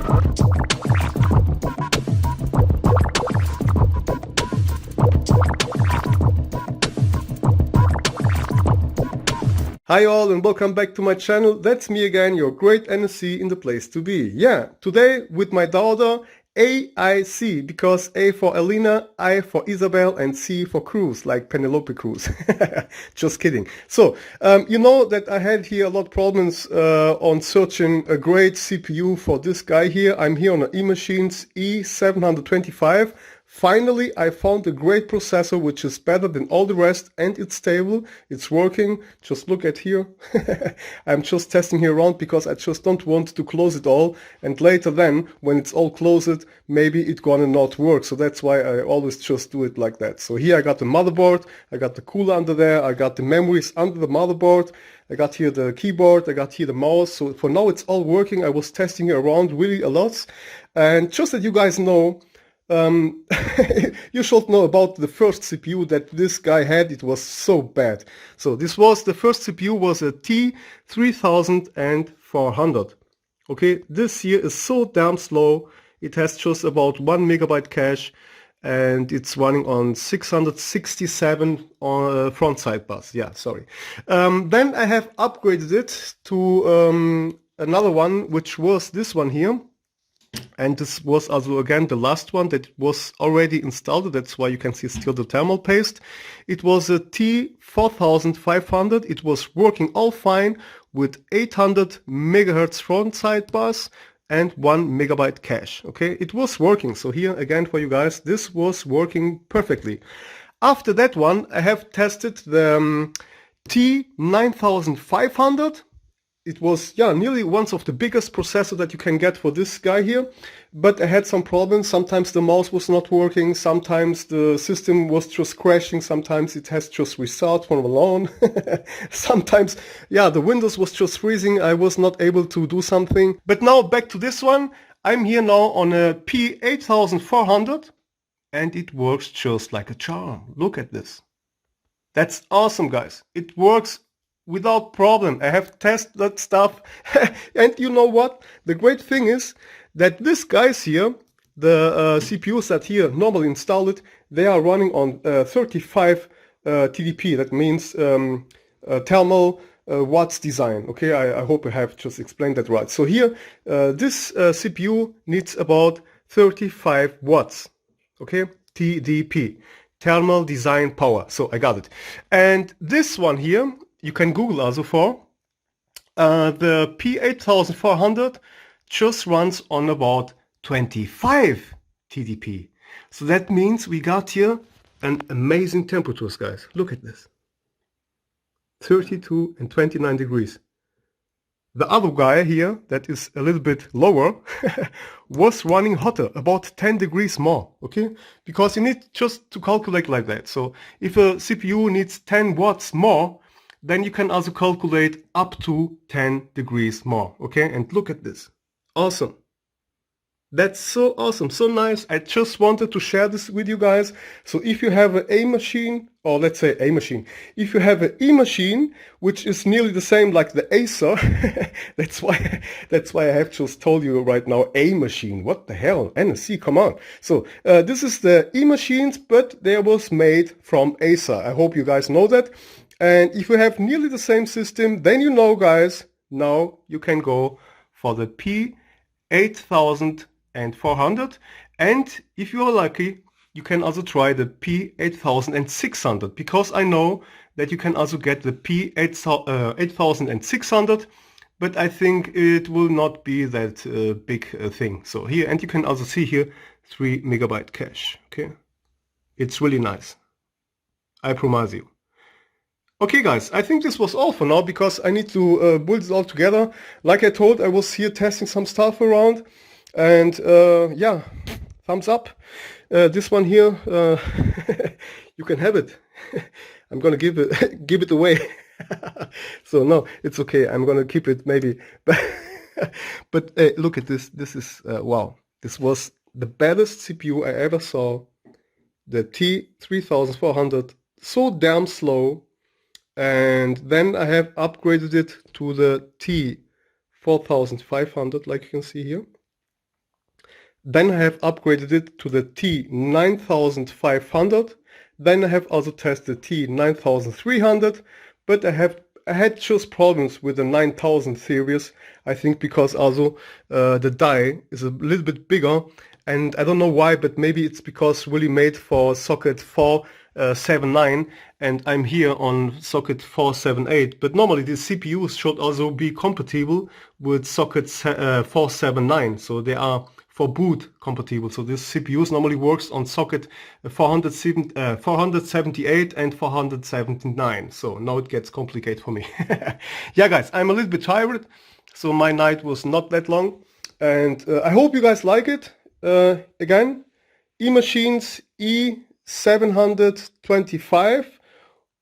Hi all and welcome back to my channel. That's me again, your great NSC in the place to be. Yeah, today with my daughter AIC, because A for Alina, I for Isabel, and C for Cruz, like Penelope Cruz. Just kidding. So, you know that I had here a lot of problems on searching a great CPU for this guy here. I'm here on an eMachines E725. Finally, I found a great processor which is better than all the rest, and it's stable, it's working. Just look at here. I'm just testing here around because I just don't want to close it all, and later then, when it's all closed, maybe it's gonna not work. So that's why I always just do it like that. So here I got the motherboard, I got the cooler under there, I got the memories under the motherboard, I got here the keyboard, I got here the mouse. So for now it's all working. I was testing it around really a lot. And just that you guys know, you should know about the first CPU that this guy had. It was so bad. So this was the first CPU, was a T3400. Okay, this here is so damn slow. It has just about 1 megabyte cache, and it's running on 667 on front side bus. Yeah, sorry. Then I have upgraded it to another one, which was this one here. And this was also again the last one that was already installed. That's why you can see still the thermal paste. It was a T4500. It was working all fine with 800 megahertz front side bus and 1 megabyte cache. Okay, it was working. So here again for you guys, this was working perfectly. After that one, I have tested the T9500. It was, yeah, nearly one of the biggest processor that you can get for this guy here. But I had some problems. Sometimes the mouse was not working. Sometimes the system was just crashing. Sometimes it has just restart from alone. Sometimes, yeah, the Windows was just freezing. I was not able to do something. But now back to this one. I'm here now on a P8400. And it works just like a charm. Look at this. That's awesome, guys. It works without problem. I have tested that stuff. And you know what? The great thing is that these guys here, the CPUs that here normally installed, they are running on 35 TDP. That means thermal watts design. Okay, I hope I have just explained that right. So here, this CPU needs about 35 watts. Okay, TDP, thermal design power. So I got it. And this one here, you can Google also for the P8400 just runs on about 25 TDP. So that means we got here an amazing temperatures, guys. Look at this. 32 and 29 degrees. The other guy here that is a little bit lower was running hotter, about 10 degrees more, okay? Because you need just to calculate like that. So if a CPU needs 10 watts more, then you can also calculate up to 10 degrees more, okay? And look at this. Awesome. That's so awesome, so nice. I just wanted to share this with you guys. So if you have a machine, or let's say a machine, if you have an eMachine, which is nearly the same like the Acer, that's why I have just told you right now, a machine. What the hell? NSC, come on. So this is the eMachines, but they was made from Acer. I hope you guys know that. And if you have nearly the same system, then you know, guys, now you can go for the P8400. And if you are lucky, you can also try the P8600, because I know that you can also get the P8600, but I think it will not be that big thing. So here, and you can also see here 3 megabyte cache. Okay, it's really nice. I promise you. Okay guys, I think this was all for now, because I need to build it all together. Like I told, I was here testing some stuff around, and yeah, thumbs up. This one here, you can have it. I'm gonna give it away. So no, it's okay. I'm gonna keep it maybe. But look at this. This is wow. This was the baddest CPU I ever saw. The T3400, so damn slow. And then I have upgraded it to the T4500, like you can see here. Then I have upgraded it to the T9500. Then I have also tested T9300, but I had just problems with the 9000 series. I think because also the die is a little bit bigger, and I don't know why, but maybe it's because really made for socket 479 and I'm here on socket 478. But normally these CPUs should also be compatible with socket 479, so they are for boot compatible. So this CPUs normally works on socket 478 and 479. So now it gets complicated for me. Yeah, guys, I'm a little bit tired, so my night was not that long, and I hope you guys like it. Again, eMashines E725,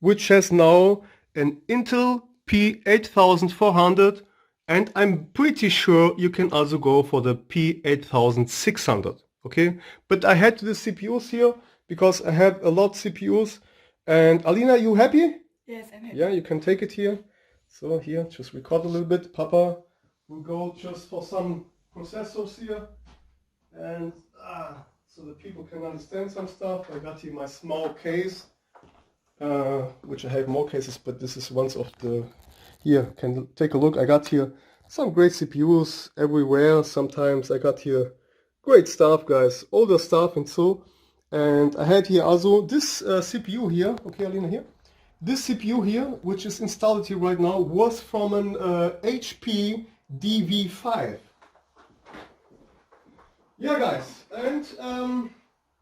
which has now an Intel P8400, and I'm pretty sure you can also go for the P8600, okay? But I had the CPUs here because I have a lot of CPUs. And Alina, you happy? Yes, I'm happy. Yeah, you can take it here. So here, just record a little bit. Papa will go just for some processors here. And so that people can understand some stuff. I got here my small case, which I have more cases, but this is one of the, here, can take a look. I got here some great CPUs everywhere. Sometimes I got here great stuff, guys, older stuff and so. And I had here also this CPU here, okay, Alina, here. This CPU here, which is installed here right now, was from an HP DV5. Yeah, guys, and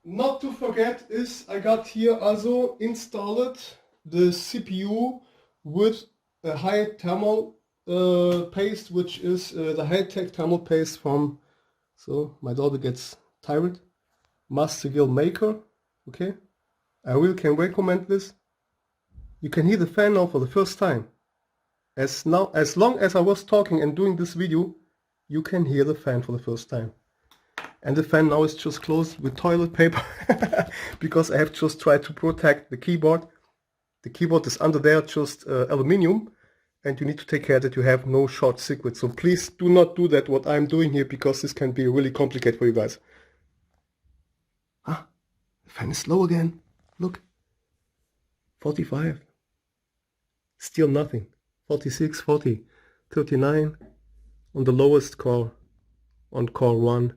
not to forget is I got here also installed the CPU with a high thermal paste, which is the high-tech thermal paste from, so my daughter gets tired, Master Guild Maker, okay? I really can recommend this. You can hear the fan now for the first time. As long as I was talking and doing this video, you can hear the fan for the first time. And the fan now is just closed with toilet paper because I have just tried to protect the keyboard. The keyboard is under there, just aluminium, and you need to take care that you have no short circuit. So please do not do that what I'm doing here, because this can be really complicated for you guys. Ah, the fan is slow again. Look, 45. Still nothing. 46, 40, 39 on the lowest core, on core 1.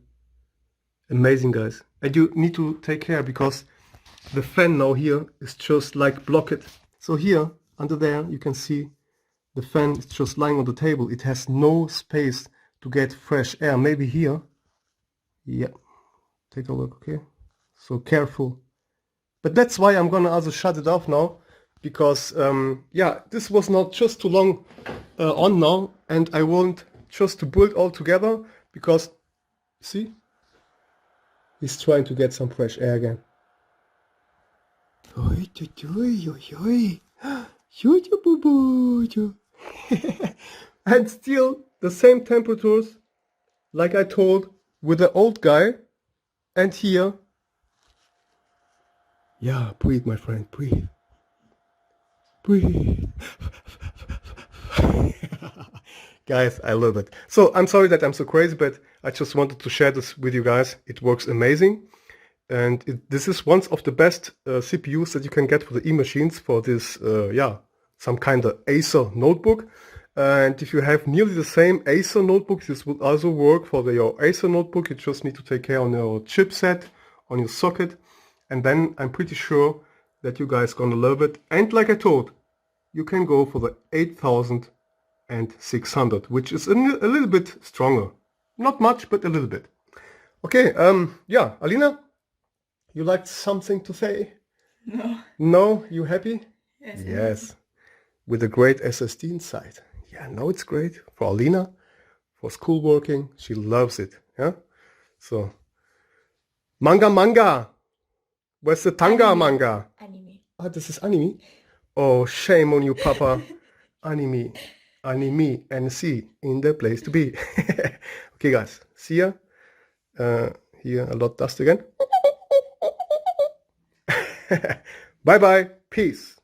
Amazing, guys. And you need to take care because the fan now here is just like blocked. So here under there you can see the fan is just lying on the table. It has no space to get fresh air. Maybe here. Yeah, take a look, okay? So careful. But that's why I'm gonna also shut it off now, because yeah, this was not just too long on now, and I want just to build all together, because see, he's trying to get some fresh air again. And still the same temperatures like I told with the old guy. And here, yeah, breathe, my friend, breathe. Breathe. Guys, I love it. So I'm sorry that I'm so crazy, but I just wanted to share this with you guys. It works amazing. And this is one of the best CPUs that you can get for the eMachines, for this, yeah, some kind of Acer notebook. And if you have nearly the same Acer notebook, this would also work for your Acer notebook. You just need to take care on your chipset, on your socket. And then I'm pretty sure that you guys gonna love it. And like I told, you can go for the 8600, which is a little bit stronger. Not much, but a little bit. Okay, yeah, Alina, you liked something to say? No. No? You happy? Yes. Yes. With a great SSD inside. Yeah, now it's great for Alina, for school working. She loves it. Yeah. So, manga. Where's the tanga manga? Anime. Ah, this is anime. Oh, shame on you, Papa. Anime, NSC in the place to be. Okay, guys. See ya. Here a lot dust again. Bye bye. Peace.